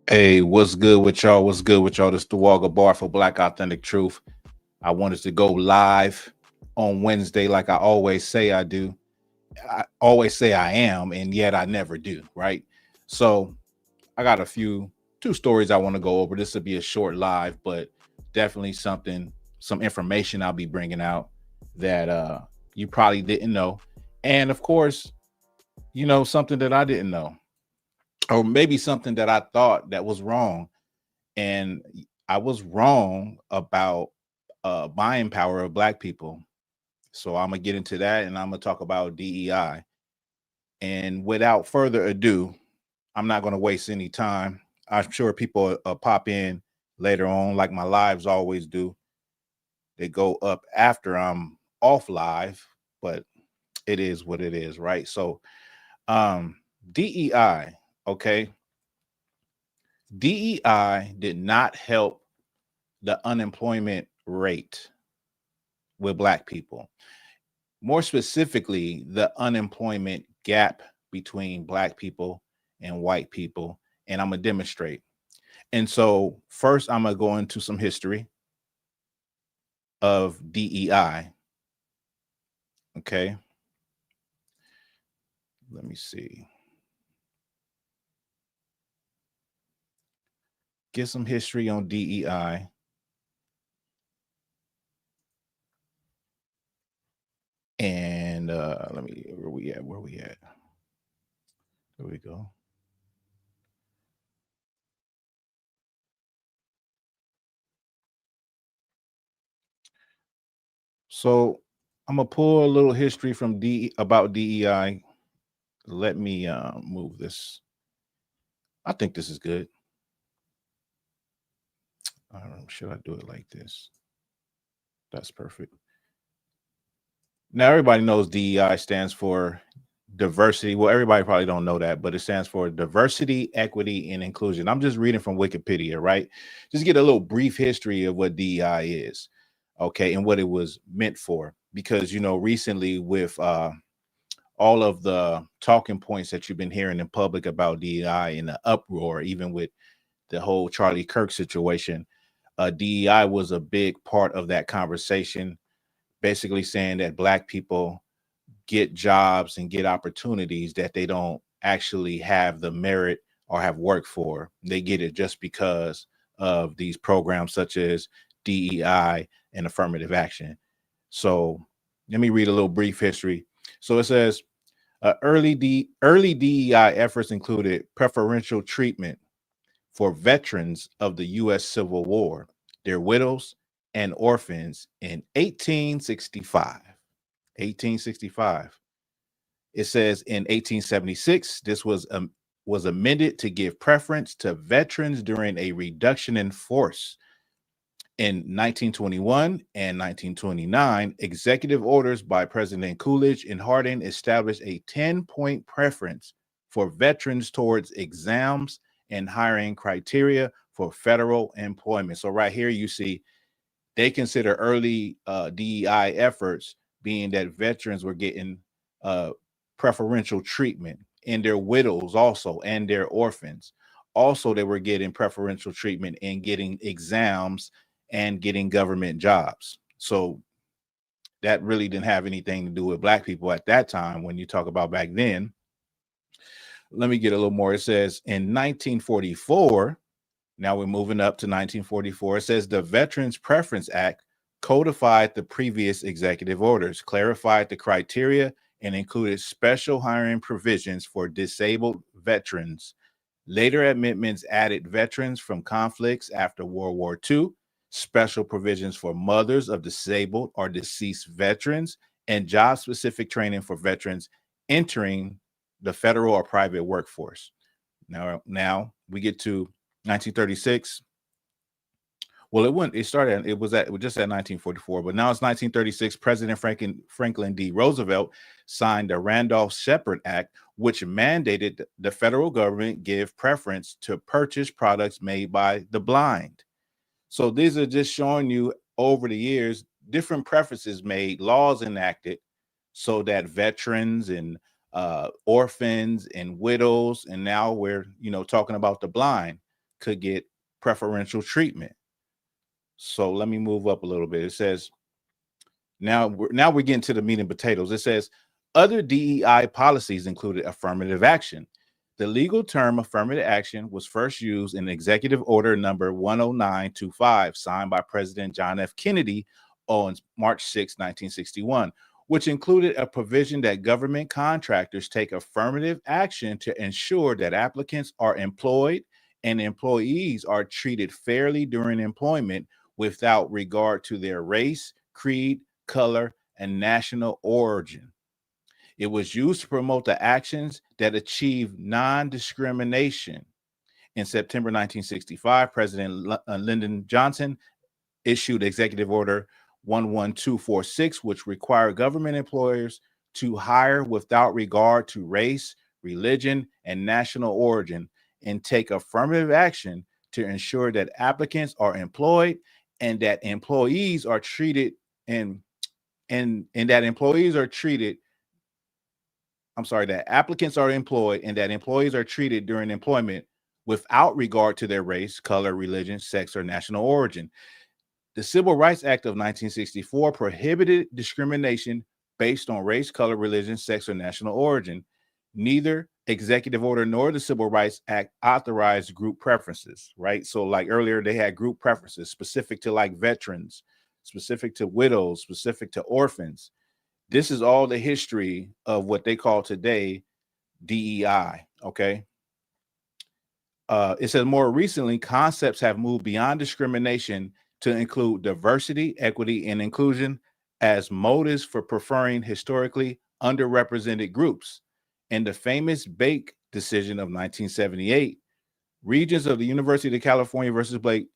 Hey, what's good with y'all? What's good with y'all? This is Thawahgabar for Black Authentic Truth. I wanted to go live on Wednesday, like I always say I do. I always say I am, and yet I never do, right? So I got two stories I want to go over. This will be a short live, but definitely some information I'll be bringing out that you probably didn't know. And of course, something that I didn't know, or maybe something that I thought that was wrong, and I was wrong about buying power of Black people. So I'm gonna get into that, and I'm gonna talk about DEI. And without further ado, I'm not gonna waste any time. I'm sure people pop in later on, like my lives always do. They go up after I'm off live, but it is what it is, right? So, um, DEI, okay. DEI did not help the unemployment rate with Black people. More specifically, the unemployment gap between Black people and white people. And I'm going to demonstrate. And so, first, I'm going to go into some history of DEI. Okay. Let me see. Get some history on DEI. And let me, where we at? Where we at? There we go. So I'm gonna pull a little history from about DEI. Let me move this. I think this is good. I don't know, should I do it like this? That's perfect. Now everybody knows DEI stands for diversity. Well, everybody probably don't know that, but it stands for diversity, equity, and inclusion. I'm just reading from Wikipedia, right? Just get a little brief history of what DEI is, okay, and what it was meant for. Because recently with all of the talking points that you've been hearing in public about DEI and the uproar, even with the whole Charlie Kirk situation, DEI was a big part of that conversation, basically saying that Black people get jobs and get opportunities that they don't actually have the merit or have worked for. They get it just because of these programs such as DEI and affirmative action. So let me read a little brief history. So it says early DEI efforts included preferential treatment for veterans of the U.S. Civil War, their widows, and orphans in 1865. 1865. It says in 1876, this was amended to give preference to veterans during a reduction in force. In 1921 and 1929, executive orders by President Coolidge and Harding established a 10-point preference for veterans towards exams and hiring criteria for federal employment. So, right here, you see they consider early DEI efforts being that veterans were getting uh, preferential treatment, and their widows also, and their orphans. Also, they were getting preferential treatment and getting exams and getting government jobs. So that really didn't have anything to do with Black people at that time. When you talk about back then, let me get a little more. It says in 1944, now we're moving up to 1944. It says the Veterans Preference Act codified the previous executive orders, clarified the criteria, and included special hiring provisions for disabled veterans. Later amendments added veterans from conflicts after World War II, special provisions for mothers of disabled or deceased veterans, and job specific training for veterans entering the federal or private workforce. Now we get to 1936. Well, it went. It started. It was just at 1944, but now it's 1936. President Franklin D. Roosevelt signed the Randolph-Shepard Act, which mandated the federal government give preference to purchase products made by the blind. So these are just showing you over the years different preferences made, laws enacted, so that veterans and orphans and widows, and now we're talking about the blind, could get preferential treatment. So let me move up a little bit. It says, now we're getting to the meat and potatoes. It says, other DEI policies included affirmative action. The legal term affirmative action was first used in Executive Order number 10925, signed by President John F. Kennedy on March 6, 1961, which included a provision that government contractors take affirmative action to ensure that applicants are employed and employees are treated fairly during employment without regard to their race, creed, color, and national origin. It was used to promote the actions that achieve non-discrimination. In September 1965, President Lyndon Johnson issued Executive Order 11246, which required government employers to hire without regard to race, religion, and national origin, and take affirmative action to ensure that applicants are employed and that employees are treated that applicants are employed and that employees are treated during employment without regard to their race, color, religion, sex, or national origin. The Civil Rights Act of 1964 prohibited discrimination based on race, color, religion, sex, or national origin. Neither executive order nor the Civil Rights Act authorized group preferences, right? So like earlier, they had group preferences specific to like veterans, specific to widows, specific to orphans. This is all the history of what they call today DEI, okay? It says more recently, concepts have moved beyond discrimination to include diversity, equity, and inclusion as motives for preferring historically underrepresented groups. In the famous Bake decision of 1978, Regents of the University of California versus Blake,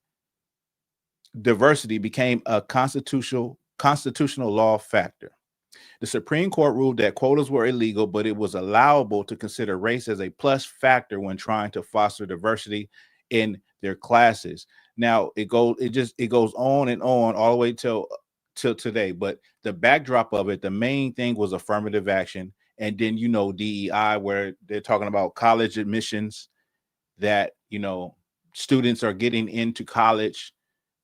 diversity became a constitutional law factor. The Supreme Court ruled that quotas were illegal, but it was allowable to consider race as a plus factor when trying to foster diversity in their classes. Now it goes on and on all the way till today. But the backdrop of it, the main thing was affirmative action, and then DEI, where they're talking about college admissions, that students are getting into college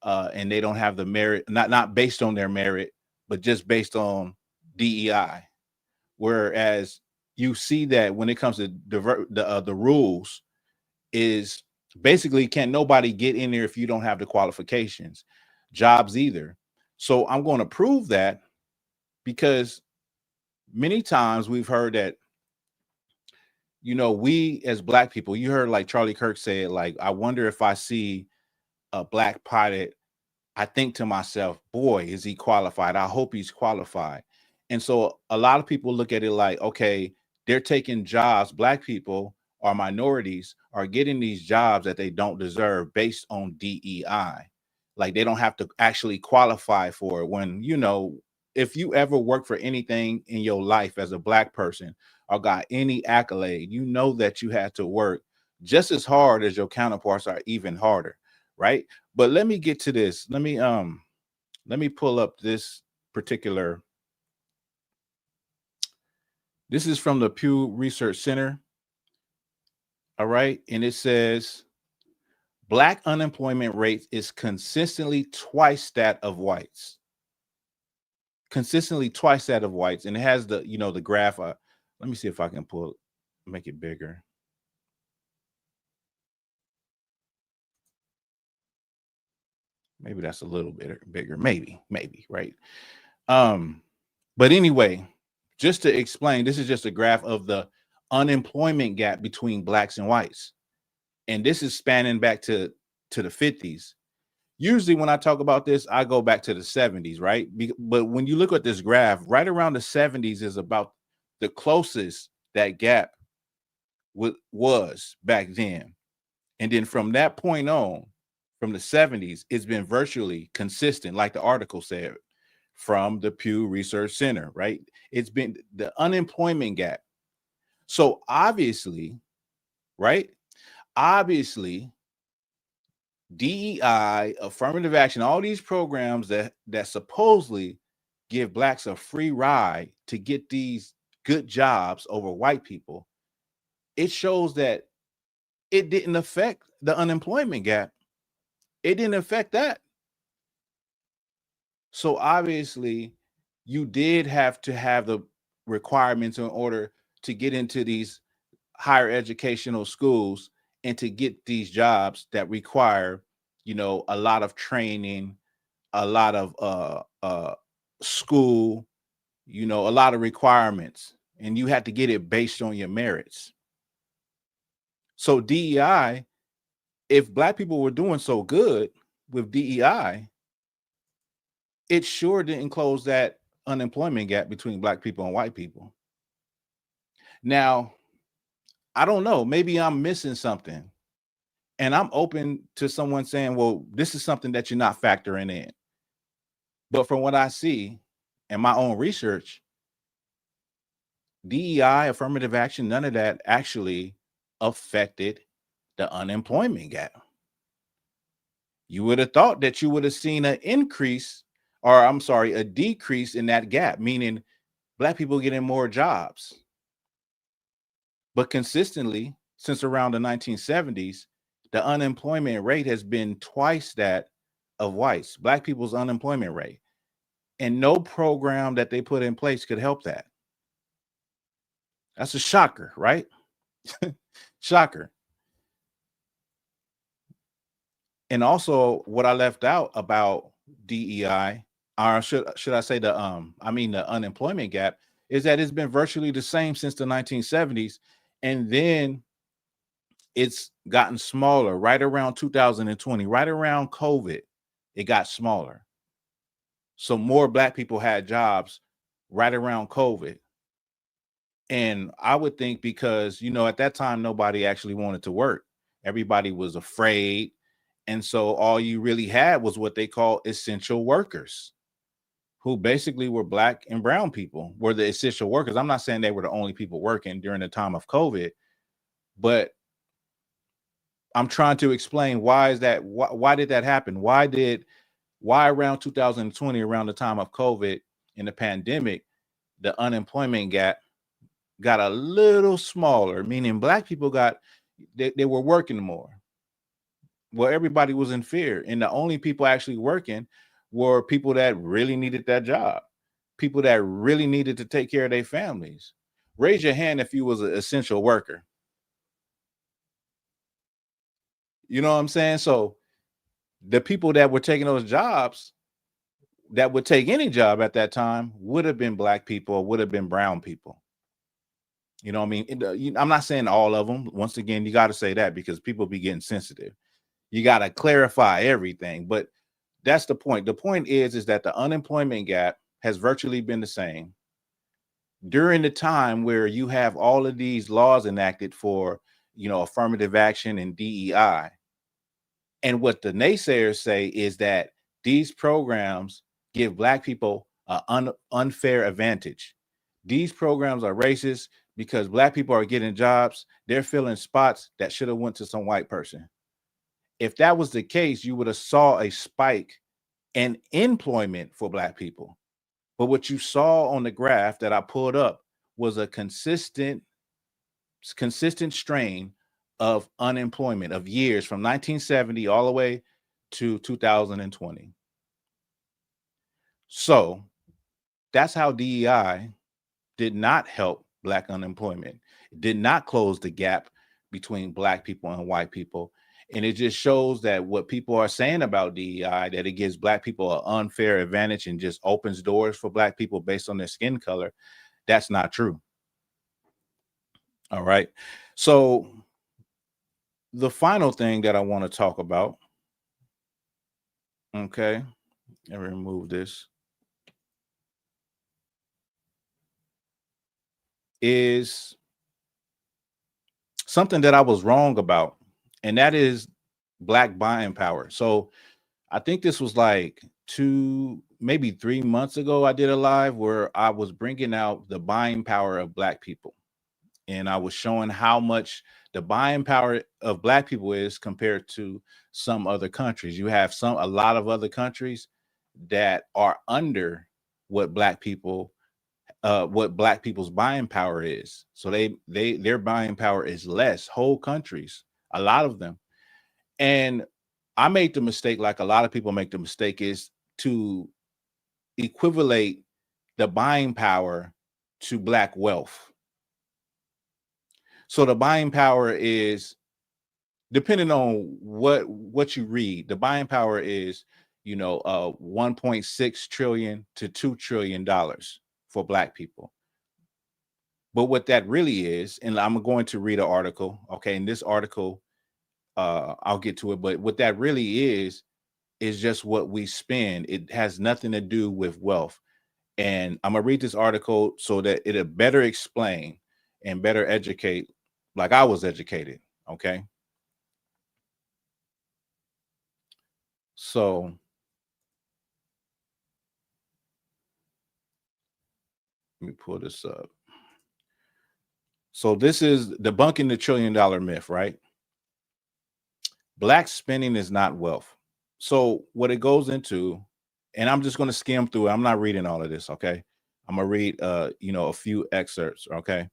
and they don't have the merit, not based on their merit, but just based on DEI. Whereas you see that when it comes to the rules is basically, can't nobody get in there if you don't have the qualifications, jobs either. So I'm going to prove that, because many times we've heard that, we as Black people, you heard like Charlie Kirk say, like, I wonder if I see a Black pilot, I think to myself, boy, is he qualified? I hope he's qualified. And so a lot of people look at it like, okay, they're taking jobs. Black people or minorities are getting these jobs that they don't deserve based on DEI. Like they don't have to actually qualify for it. When, if you ever work for anything in your life as a Black person or got any accolade, you know that you had to work just as hard as your counterparts, are even harder, right? But let me get to this. Let me pull up this particular. This is from the Pew Research Center. All right. And it says Black unemployment rate is consistently twice that of whites. Consistently twice that of whites. And it has the, the graph. Let me see if I can make it bigger. Maybe that's a little bit bigger. Maybe, right? But anyway, just to explain, this is just a graph of the unemployment gap between Blacks and whites. And this is spanning back to the 50s. Usually when I talk about this, I go back to the 70s, right? But when you look at this graph, right around the 70s is about the closest that gap was back then. And then from that point on, from the 70s, it's been virtually consistent, like the article said, from the Pew Research Center, right? It's been the unemployment gap. So obviously, right? Obviously, DEI, affirmative action, all these programs that supposedly give Blacks a free ride to get these good jobs over white people, it shows that it didn't affect the unemployment gap, it didn't affect that. So obviously, you did have to have the requirements in order to get into these higher educational schools and to get these jobs that require, a lot of training, a lot of school, a lot of requirements, and you had to get it based on your merits. So DEI, if Black people were doing so good with DEI, it sure didn't close that unemployment gap between Black people and white people. Now, I don't know, maybe I'm missing something. And I'm open to someone saying, well, this is something that you're not factoring in. But from what I see in my own research, DEI, affirmative action, none of that actually affected the unemployment gap. You would have thought that you would have seen a decrease in that gap, meaning Black people getting more jobs. But consistently, since around the 1970s, the unemployment rate has been twice that of whites, Black people's unemployment rate. And no program that they put in place could help that. That's a shocker, right? Shocker. And also what I left out about DEI, or should I say the unemployment gap, is that it's been virtually the same since the 1970s. And then it's gotten smaller right around 2020, right around COVID, it got smaller. So more Black people had jobs right around COVID. And I would think because, at that time, nobody actually wanted to work. Everybody was afraid. And so all you really had was what they call essential workers, who basically were Black and brown people, were the essential workers. I'm not saying they were the only people working during the time of COVID, but I'm trying to explain why is that? Why did that happen? Why around 2020, around the time of COVID and the pandemic, the unemployment gap got a little smaller, meaning Black people they were working more. Well, everybody was in fear, and the only people actually working were people that really needed that job, people that really needed to take care of their families. Raise your hand if you was an essential worker. You know what I'm saying? So the people that were taking those jobs, that would take any job at that time, would have been Black people, would have been brown people. You know what I mean? I'm not saying all of them. Once again, you got to say that because people be getting sensitive. You got to clarify everything. But that's the point. The point is that the unemployment gap has virtually been the same during the time where you have all of these laws enacted for, affirmative action and DEI. And what the naysayers say is that these programs give Black people an unfair advantage. These programs are racist because Black people are getting jobs. They're filling spots that should have went to some white person. If that was the case, you would have saw a spike in employment for Black people. But what you saw on the graph that I pulled up was a consistent strain of unemployment of years from 1970 all the way to 2020. So that's how DEI did not help Black unemployment. It did not close the gap between Black people and white people. And it just shows that what people are saying about DEI, that it gives Black people an unfair advantage and just opens doors for Black people based on their skin color, that's not true. All right. So the final thing that I want to talk about, okay, let me remove this, is something that I was wrong about, and that is Black buying power. So I think this was like 3 months ago, I did a live where I was bringing out the buying power of Black people. And I was showing how much the buying power of Black people is compared to some other countries. You have a lot of other countries that are under what Black people's buying power is. So their buying power is less, whole countries, a lot of them. And I made the mistake, like a lot of people make the mistake, is to equivalate the buying power to Black wealth. So the buying power is, depending on what you read, the buying power is, 1.6 trillion to $2 trillion for Black people. But what that really is, and I'm going to read an article, okay, and this article, I'll get to it, but what that really is just what we spend. It has nothing to do with wealth. And I'm gonna read this article so that it'll better explain and better educate, like I was educated. Okay. So let me pull this up. So this is debunking the $1 trillion myth, right? Black spending is not wealth. So what it goes into, and I'm just going to skim through it. I'm not reading all of this. Okay. I'm going to read, a few excerpts. Okay.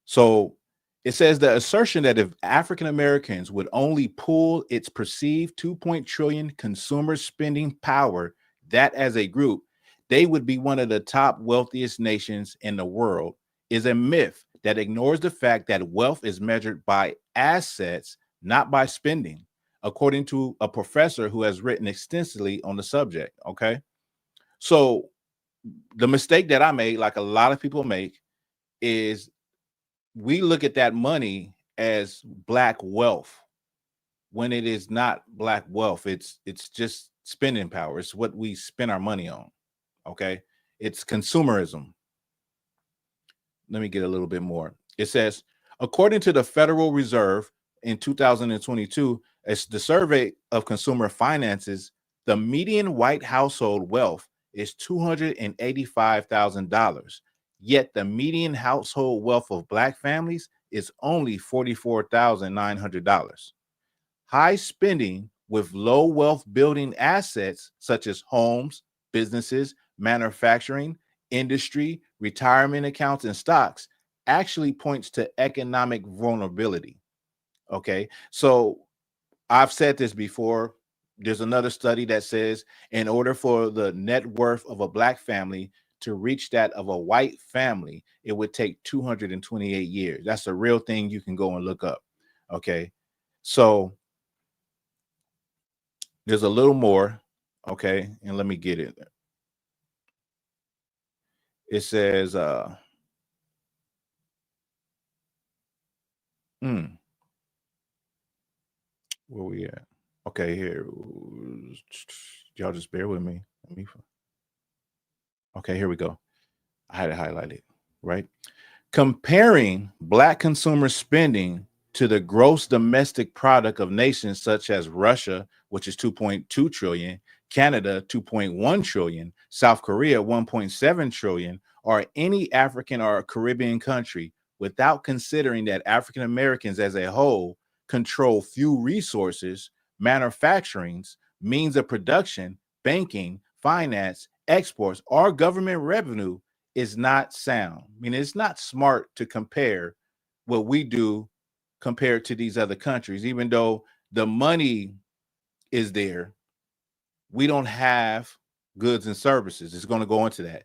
So it says the assertion that if African Americans would only pool its perceived 2 trillion consumer spending power, that as a group, they would be one of the top wealthiest nations in the world, is a myth that ignores the fact that wealth is measured by assets, not by spending, according to a professor who has written extensively on the subject. Okay. So the mistake that I made, like a lot of people make, is we look at that money as Black wealth when it is not Black wealth. It's just spending power. It's what we spend our money on. Okay. It's consumerism. Let me get a little bit more. It says, according to the Federal Reserve in 2022, as the survey of consumer finances, the median white household wealth is $285,000. Yet the median household wealth of Black families is only $44,900. High spending with low wealth building assets such as homes, businesses, manufacturing, industry, retirement accounts, and stocks actually points to economic vulnerability. Okay. So I've said this before. There's another study that says in order for the net worth of a Black family to reach that of a white family, it would take 228 years. That's a real thing. You can go and look up. Okay. So there's a little more. Okay. And let me get it. It says, where we at? Okay, here. Y'all just bear with me. Okay, here we go. I had it highlighted, right? Comparing Black consumer spending to the gross domestic product of nations such as Russia, which is 2.2 trillion, Canada 2.1 trillion, South Korea 1.7 trillion, or any African or Caribbean country, without considering that African Americans as a whole control few resources, manufacturings, means of production, banking, finance, exports, or government revenue, is not sound. I mean, it's not smart to compare what we do compared to these other countries. Even though the money is there, we don't have goods and services. It's going to go into that.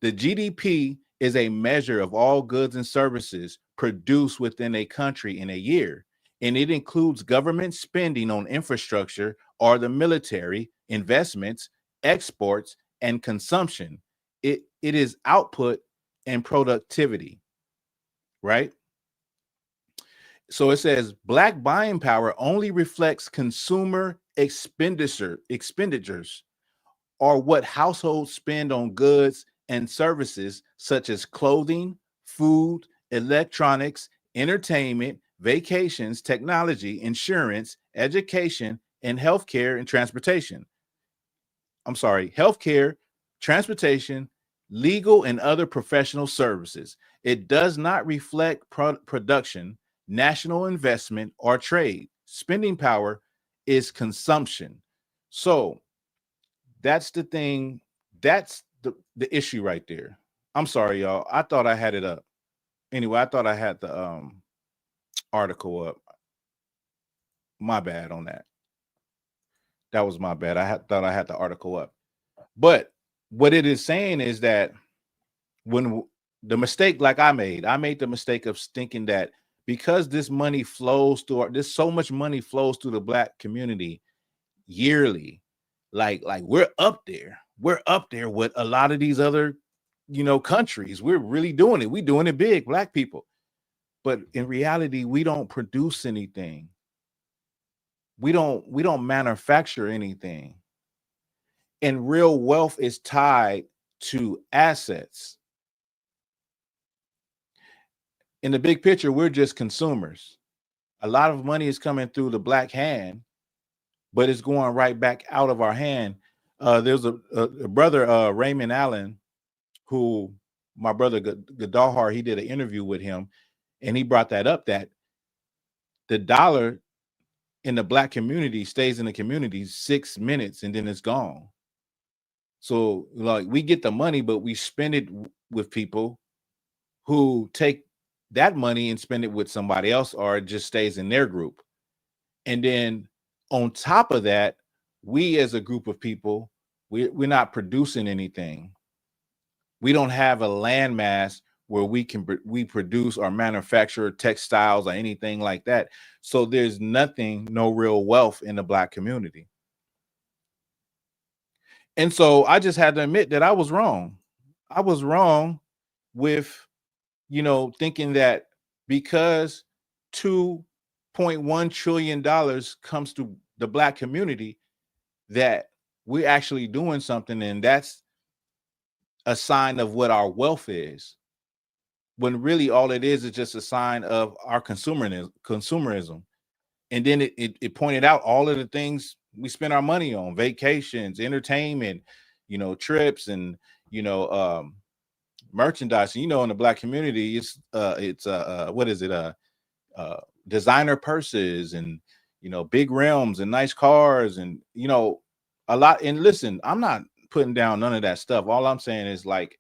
The GDP is a measure of all goods and services produced within a country in a year, and it includes government spending on infrastructure or the military, investments, exports, and consumption. It is output and productivity, right? So it says Black buying power only reflects consumer expenditures or what households spend on goods and services such as clothing, food, electronics, entertainment, vacations, technology, insurance, education, and healthcare and transportation. I'm sorry, healthcare, transportation, legal, and other professional services. It does not reflect production, national investment, or trade. Spending power is consumption. So that's the thing. That's the issue right there. I'm sorry, y'all. I thought I had it up. Anyway, I thought I had the article up. My bad on that. That was my bad. Thought I had the article up. But what it is saying is that when the mistake, like I made the mistake of thinking that because this money flows through, there's so much money flows through the Black community yearly, like we're up there. We're up there with a lot of these other, countries. We're really doing it. We're doing it big, Black people. But in reality, we don't produce anything. We don't manufacture anything. And real wealth is tied to assets. In the big picture, we're just consumers. A lot of money is coming through the Black hand, but it's going right back out of our hand. There's a brother, Raymond Allen, who my brother Gadahar, he did an interview with him, and he brought that up, that the dollar in the Black community stays in the community 6 minutes and then it's gone. So like we get the money, but we spend it with people who take that money and spend it with somebody else, or it just stays in their group. And then on top of that, we as a group of people, we're not producing anything. We don't have a landmass where we produce or manufacture textiles or anything like that. So there's no real wealth in the Black community. And so I just had to admit that I was wrong. I was wrong with, thinking that because $2.1 trillion comes to the Black community, that we're actually doing something, and that's a sign of what our wealth is. When really all it is just a sign of our consumerism. And then it pointed out all of the things we spend our money on: vacations, entertainment, trips, and merchandise. In the Black community, it's what is it? Designer purses, and big rims and nice cars, and a lot. And listen, I'm not putting down none of that stuff. All I'm saying is, like,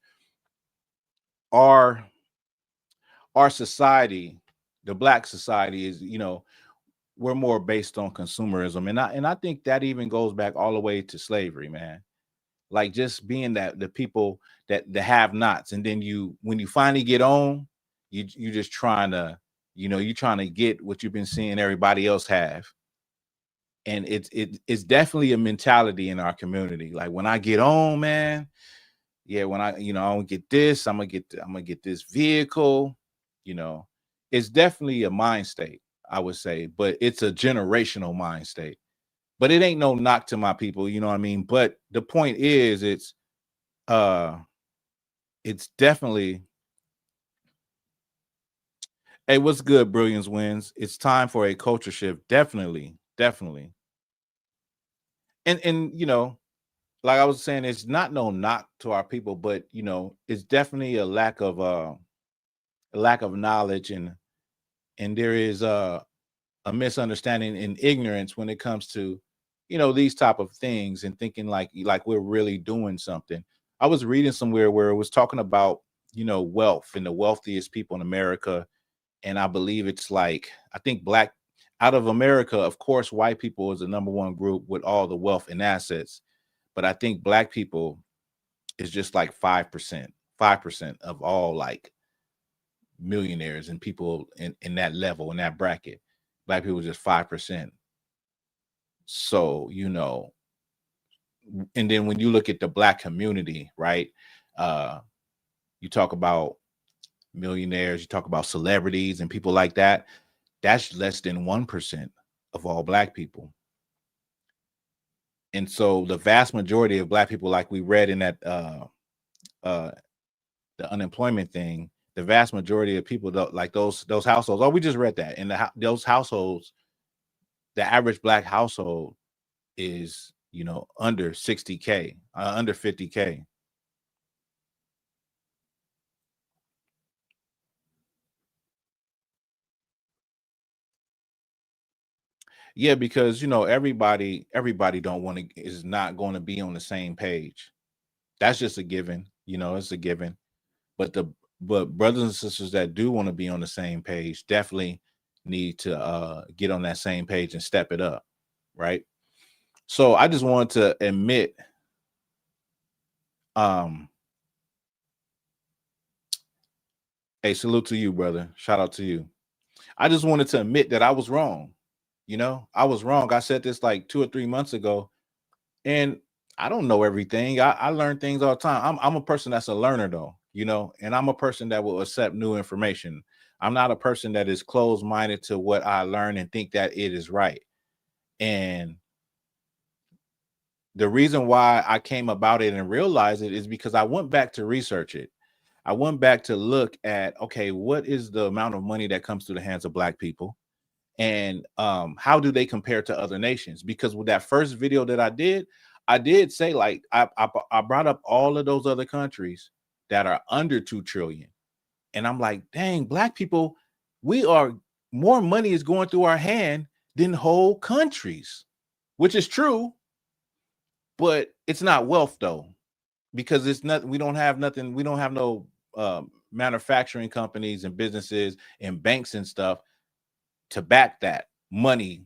our society, the Black society, is, we're more based on consumerism. And I think that even goes back all the way to slavery, man. Like, just being that the people, that the have nots, and then when you finally get on, you just trying to, you're trying to get what you've been seeing everybody else have. And it's definitely a mentality in our community. Like, when I get on, man, yeah, when I don't get this, I'm gonna get this vehicle. It's definitely a mind state, I would say, but it's a generational mind state. But it ain't no knock to my people, you know what I mean? But the point is, it's definitely, hey, what's good, Brilliance Wins? It's time for a culture shift. Definitely, definitely. And like I was saying, it's not no knock to our people, but it's definitely a lack of knowledge, and there is a misunderstanding and ignorance when it comes to these type of things, and thinking like we're really doing something. I was reading somewhere where it was talking about wealth and the wealthiest people in America, and I believe it's like, I think Black, out of America, of course white people is the number one group with all the wealth and assets, but I think Black people is just like 5% of all, like, millionaires and people in that level, in that bracket. Black people just 5%. So, and then when you look at the Black community, right? You talk about millionaires, you talk about celebrities and people like that. That's less than 1% of all Black people. And so the vast majority of Black people, like we read in that the unemployment thing, the vast majority of people, like those households. Oh, we just read that. In those households, the average Black household is under 60K, under 50K. Yeah, because everybody don't want to, is not going to be on the same page. That's just a given. It's a given. But brothers and sisters that do want to be on the same page, definitely need to get on that same page and step it up, right? So I just wanted to admit, hey, salute to you, brother. Shout out to you. I just wanted to admit that I was wrong. You know, I was wrong. I said this like 2 or 3 months ago, and I don't know everything. I learn things all the time. I'm a person that's a learner, though, you know, and I'm a person that will accept new information. I'm not a person that is closed-minded to what I learn and think that it is right. And the reason why I came about it and realized it is because I went back to research it. I went back to look at, okay, what is the amount of money that comes through the hands of Black people? And how do they compare to other nations? Because with that first video that I did say, like, I brought up all of those other countries that are under 2 trillion. And I'm like, dang, Black people, more money is going through our hand than whole countries, which is true, but it's not wealth though, because it's not, we don't have nothing, we don't have no manufacturing companies and businesses and banks and stuff to back that money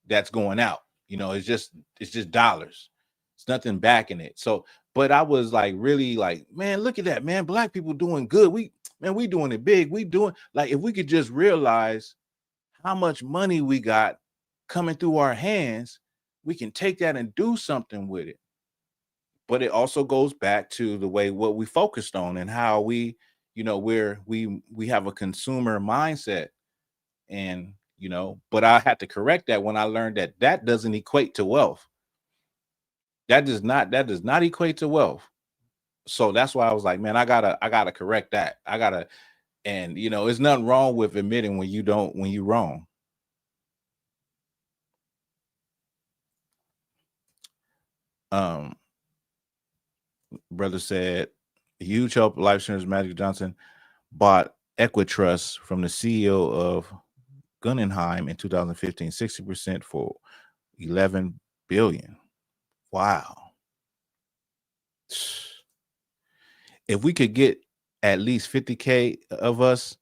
that's going out. You know, it's just dollars. It's nothing backing it. So, but I was like, really like, man, look at that, man. Black people doing good. We doing it big. We doing, like, if we could just realize how much money we got coming through our hands, we can take that and do something with it. But it also goes back to the way what we focused on and how we, you know, we have a consumer mindset. And, you know, but I had to correct that when I learned that that doesn't equate to wealth. That does not equate to wealth. So that's why I was like, man, I gotta correct that. And you know, there's nothing wrong with admitting when you're wrong. Brother said, huge help. Life insurance. Magic Johnson bought Equitrust from the CEO of Guggenheim in 2015, 60% for $11 billion. Wow. If we could get at least 50K of us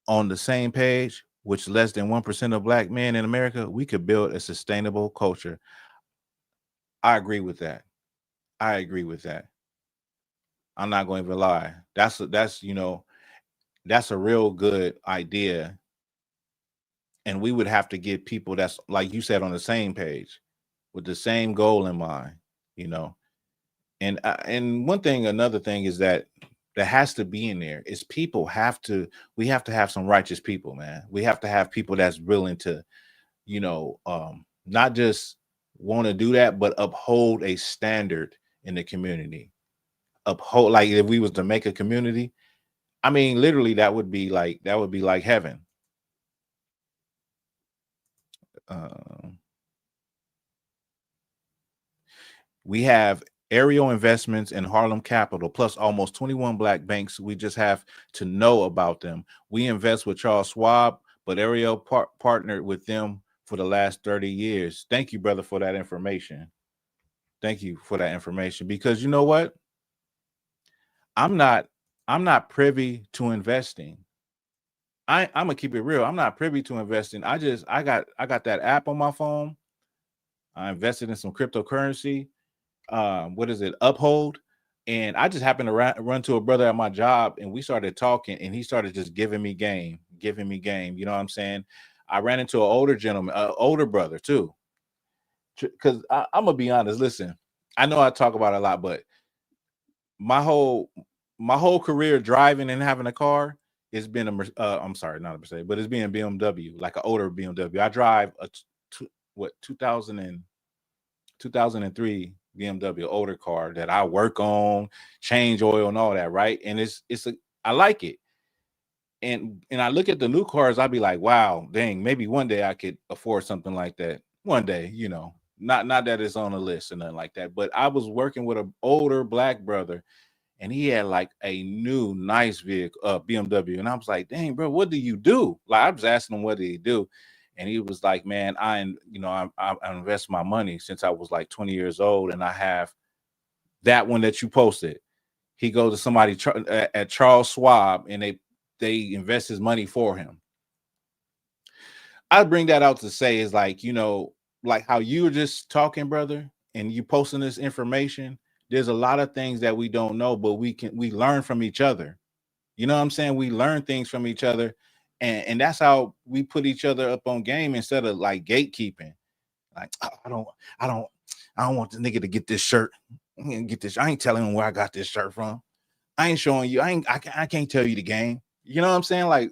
on the same page, which less than 1% of Black men in America, we could build a sustainable culture. I agree with that. I agree with that. I'm not going to even lie. That's you know, that's a real good idea. And we would have to get people that's, like you said, on the same page with the same goal in mind, you know. And another thing is that has to be in there is we have to have some righteous people, man. We have to have people that's willing to, you know, not just want to do that, but uphold a standard in the community. Uphold, like if we was to make a community, I mean, literally that would be like heaven. We have Aerial Investments and Harlem Capital, plus almost 21 Black banks. We just have to know about them. We invest with Charles Schwab, but Aerial partnered with them for the last 30 years. Thank you, brother, for that information. Thank you for that information, because you know what? I'm not privy to investing. I'm gonna keep it real. I'm not privy to investing. I got that app on my phone. I invested in some cryptocurrency. What is it? Uphold. And I just happened to run to a brother at my job, and we started talking, and he started just giving me game. You know what I'm saying? I ran into an older gentleman, older brother too. Because I'm gonna be honest. Listen, I know I talk about it a lot, but my whole career driving and having a car, it's been I'm sorry, not a Mercedes, but it's being a BMW, like an older BMW. I drive a 2003 BMW, older car that I work on, change oil and all that, right? And I like it. And I look at the new cars, I'd be like, wow, dang, maybe one day I could afford something like that. One day, you know, not that it's on the list and nothing like that. But I was working with an older Black brother, and he had like a new nice vehicle, BMW. And I was like, dang, bro, what do you do? Like, I was asking him, what did he do? And he was like, man, I invest my money since I was like 20 years old. And I have that one that you posted. He goes to somebody at Charles Schwab, and they invest his money for him. I bring that out to say is like, like how you were just talking, brother, and you posting this information. There's a lot of things that we don't know, but we learn from each other. You know what I'm saying? We learn things from each other, and that's how we put each other up on game instead of like gatekeeping. Like, "Oh, I don't want the nigga to get this shirt. I'm gonna get this. I ain't telling him where I got this shirt from. I ain't showing you. I can't tell you the game. You know what I'm saying? Like,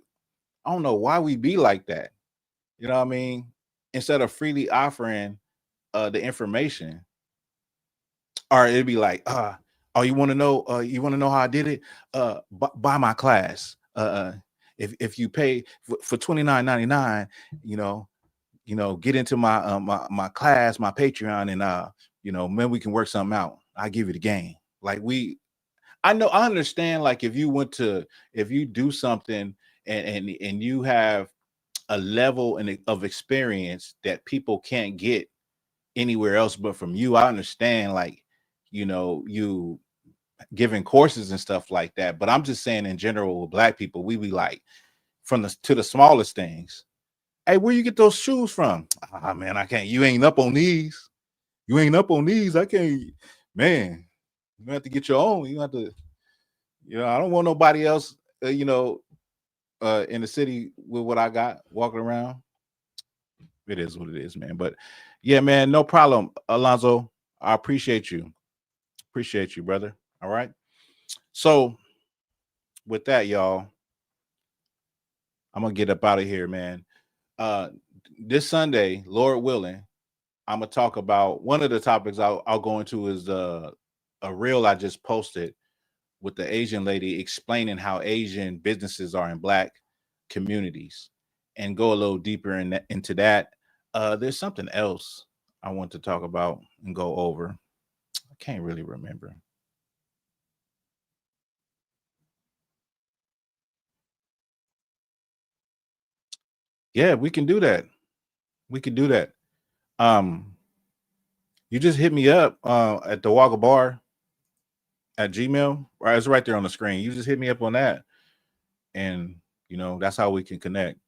I don't know why we be like that. You know what I mean? Instead of freely offering the information, or it'd be like, oh, you want to know how I did it? Buy my class. If you pay for $29.99, get into my class, my Patreon, and maybe we can work something out. I give you the game. Like I understand. Like if you do something and you have a level of experience that people can't get anywhere else but from you. I understand, like, you giving courses and stuff like that. But I'm just saying in general with black people, we be like to the smallest things. Hey, where you get those shoes from? Ah, man, I can't. You ain't up on these. You ain't up on these. I can't. Man, you have to get your own. You have to. I don't want nobody else. In the city with what I got walking around. It is what it is, man. But yeah, man, no problem, Alonzo. I appreciate you. Appreciate you, brother. All right. So with that, y'all, I'm gonna get up out of here, man. This Sunday, Lord willing, I'm gonna talk about one of the topics I'll go into is a reel I just posted with the Asian lady explaining how Asian businesses are in black communities, and go a little deeper into that. There's something else I want to talk about and go over. I can't really remember. Yeah, we can do that. We can do that. You just hit me up at the Thawahgabar at Gmail. Right, it's right there on the screen. You just hit me up on that, and that's how we can connect.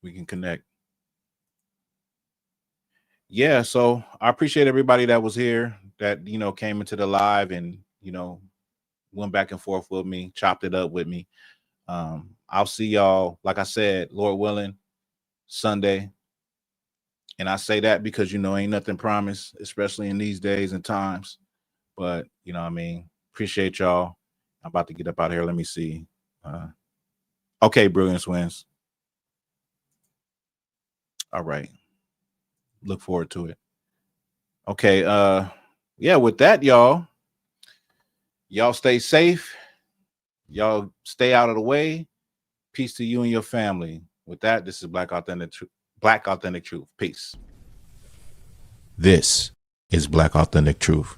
We can connect. Yeah, so I appreciate everybody that was here, that came into the live and went back and forth with me, chopped it up with me. I'll see y'all, like I said, Lord willing, Sunday. And I say that because ain't nothing promised, especially in these days and times. But what I mean, appreciate y'all. I'm about to get up out of here. Let me see. Okay, Brilliance wins. All right. Look forward to it. Okay. Yeah, with that, y'all stay safe. Y'all stay out of the way. Peace to you and your family. With that, this is Black Authentic Truth. Peace. This is Black Authentic Truth.